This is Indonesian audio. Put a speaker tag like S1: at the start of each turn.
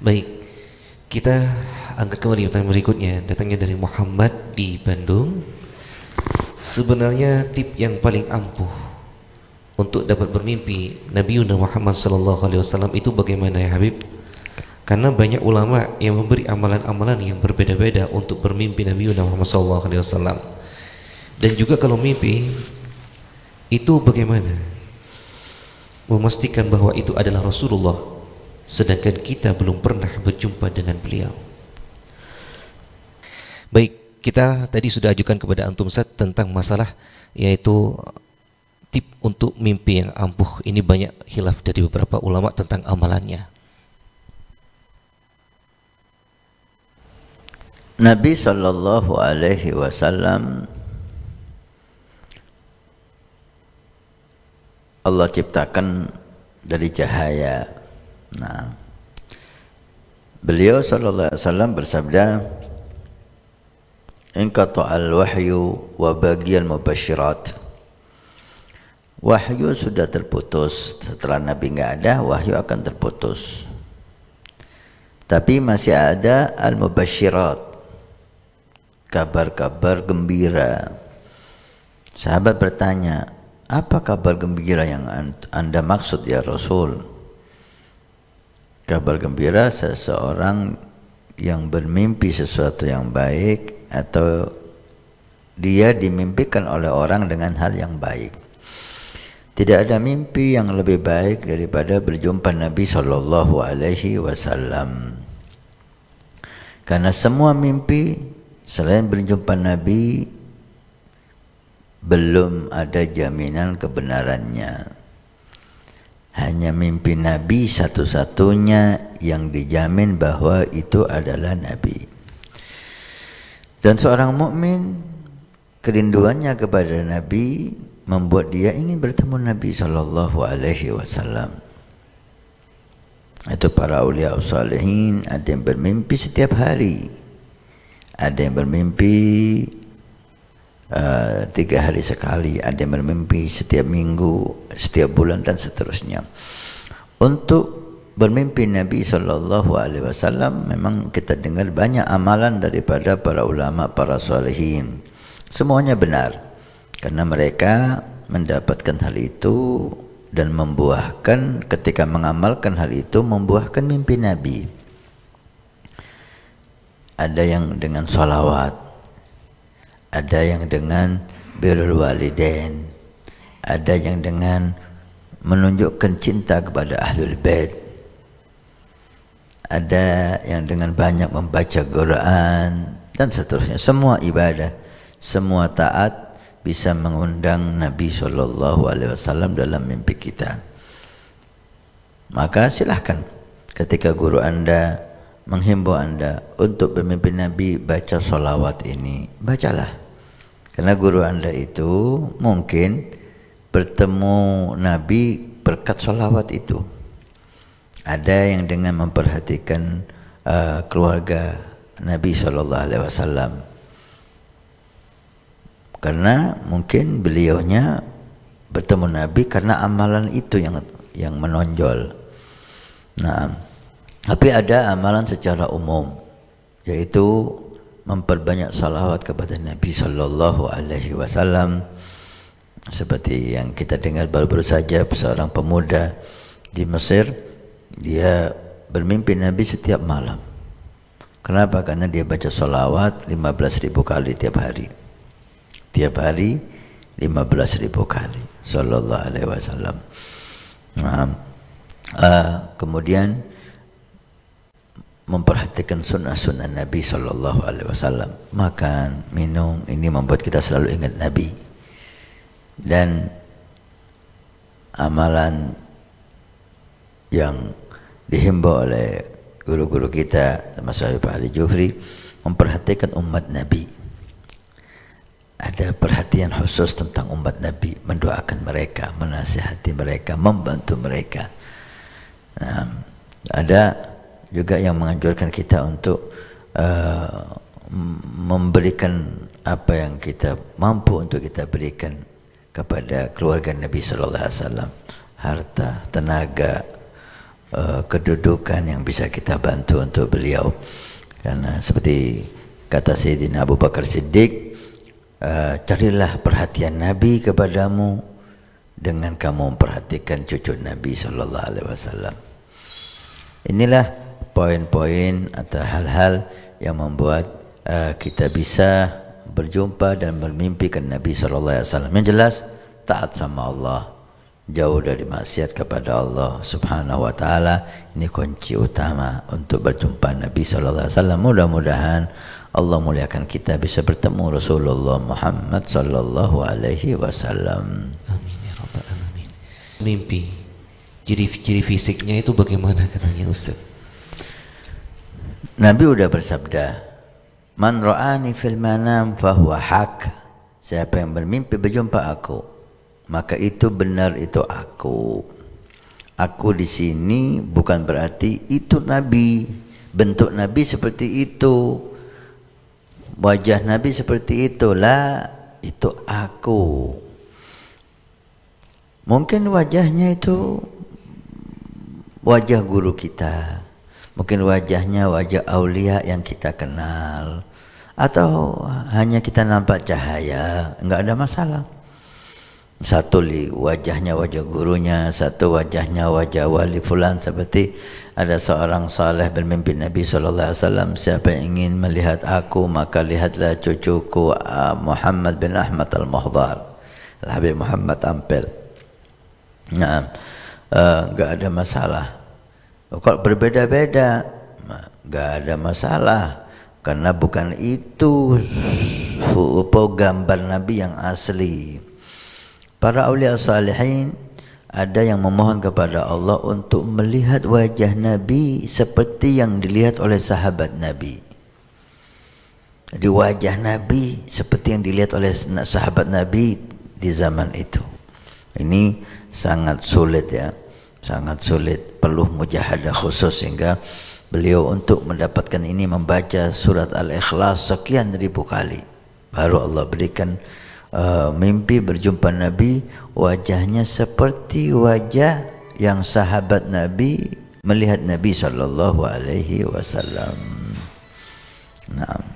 S1: Baik, kita angkat kembali pertanyaan berikutnya, datangnya dari Muhammad di Bandung. Sebenarnya tip yang paling ampuh untuk dapat bermimpi Nabi Muhammad SAW itu bagaimana ya Habib? Karena banyak ulama yang memberi amalan-amalan yang berbeda-beda untuk bermimpi Nabi Muhammad SAW. Dan juga kalau mimpi itu bagaimana memastikan bahwa itu adalah Rasulullah, sedangkan kita belum pernah berjumpa dengan beliau. Baik, kita tadi sudah ajukan kepada Antum Ustaz tentang masalah yaitu tip untuk mimpi yang ampuh. Ini banyak khilaf dari beberapa ulama tentang amalannya.
S2: Nabi sallallahu alaihi wasallam Allah ciptakan dari cahaya. Nah, beliau sallallahu alaihi wasallam bersabda, "Inqata'al wahyu wa bagiyal mubasyirat." Wahyu sudah terputus. Setelah Nabi enggak ada, wahyu akan terputus. Tapi masih ada al-mubasyirat, kabar-kabar gembira. Sahabat bertanya, apa kabar gembira yang Anda maksud ya Rasul? Kabar gembira seseorang yang bermimpi sesuatu yang baik atau dia dimimpikan oleh orang dengan hal yang baik. Tidak ada mimpi yang lebih baik daripada berjumpa Nabi sallallahu alaihi wasallam. Karena semua mimpi selain berjumpa Nabi belum ada jaminan kebenarannya. Hanya mimpi Nabi satu-satunya yang dijamin bahwa itu adalah Nabi. Dan seorang mukmin kerinduannya kepada Nabi membuat dia ingin bertemu Nabi sallallahu alaihi wasallam. Itu para aulia salihin, ada yang bermimpi setiap hari, ada yang bermimpi 3 hari sekali, ada yang bermimpi setiap minggu, setiap bulan dan seterusnya. Untuk bermimpi Nabi sallallahu alaihi wasallam memang kita dengar banyak amalan daripada para ulama, para salihin. Semuanya benar. Karena mereka mendapatkan hal itu dan membuahkan, ketika mengamalkan hal itu, membuahkan mimpi Nabi. Ada yang dengan sholawat, ada yang dengan birrul walidain, ada yang dengan menunjukkan cinta kepada ahlul bait, ada yang dengan banyak membaca Quran dan seterusnya. Semua ibadah, semua taat bisa mengundang Nabi sallallahu alaihi wasallam dalam mimpi kita. Maka silahkan ketika guru Anda menghimbau Anda untuk bermimpi Nabi, baca sholawat ini, bacalah. Karena guru Anda itu mungkin bertemu Nabi berkat sholawat itu. Ada yang dengan memperhatikan keluarga Nabi sallallahu alaihi wasallam. Karena mungkin beliaunya bertemu Nabi karena amalan itu yang menonjol. Nah, tapi ada amalan secara umum, yaitu memperbanyak salawat kepada Nabi sallallahu alaihi wasallam. Seperti yang kita dengar baru-baru saja, seorang pemuda di Mesir, dia bermimpi Nabi setiap malam. Kenapa? Karena dia baca salawat 15.000 kali tiap hari. Tiap hari 15.000 kali sallallahu alaihi wasallam. Kemudian memperhatikan sunnah-sunnah Nabi sallallahu alaihi wasallam. Makan, minum, ini membuat kita selalu ingat Nabi. Dan amalan yang dihimbau oleh guru-guru kita termasuk Pak Ali Jufri, memperhatikan umat Nabi. Ada perhatian khusus tentang umat Nabi, mendoakan mereka, menasihati mereka, membantu mereka. Ada juga yang menganjurkan kita untuk memberikan apa yang kita mampu untuk kita berikan kepada keluarga Nabi sallallahu alaihi wasallam, harta, tenaga, kedudukan yang bisa kita bantu untuk beliau. Karena seperti kata Sayyidina Abu Bakar Siddiq, carilah perhatian Nabi kepadamu dengan kamu memperhatikan cucu Nabi sallallahu alaihi wasallam. Inilah poin-poin atau hal-hal yang membuat kita bisa berjumpa dan bermimpikan Nabi sallallahu alaihi wasallam. Yang jelas taat sama Allah, jauh dari maksiat kepada Allah Subhanahu wa taala. Ini kunci utama untuk berjumpa Nabi sallallahu alaihi wasallam. Mudah-mudahan Allah muliakan kita bisa bertemu Rasulullah Muhammad sallallahu alaihi wasallam.
S1: Amin ya rabbal alamin. Mimpi, ciri-ciri fisiknya itu bagaimana katanya Ustaz?
S2: Nabi udah bersabda, "Man ra'ani fil manam fahuwa haq." Siapa yang bermimpi berjumpa aku, maka itu benar, itu aku. Aku di sini bukan berarti itu Nabi, bentuk Nabi seperti itu, wajah Nabi seperti itulah, itu aku. Mungkin wajahnya itu wajah guru kita, mungkin wajahnya wajah aulia yang kita kenal, atau hanya kita nampak cahaya, enggak ada masalah. Satu wajahnya wajah gurunya, satu wajahnya wajah wali fulan. Seperti ada seorang saleh bermimpi Nabi SAW, siapa yang ingin melihat aku maka lihatlah cucuku Muhammad bin Ahmad Al-Muhdar, Habib Muhammad Ampel. Nah, enggak ada masalah. Kalau berbeda-beda enggak ada masalah, karena bukan itu gambar Nabi yang asli. Para awliya salihin ada yang memohon kepada Allah untuk melihat wajah Nabi seperti yang dilihat oleh sahabat Nabi. Jadi wajah Nabi seperti yang dilihat oleh sahabat Nabi di zaman itu. Ini sangat sulit ya, sangat sulit, perlu mujahadah khusus, sehingga beliau untuk mendapatkan ini membaca surat Al-Ikhlas sekian ribu kali, baru Allah berikan mimpi berjumpa Nabi, wajahnya seperti wajah yang sahabat Nabi melihat Nabi sallallahu alaihi wasallam. Nah.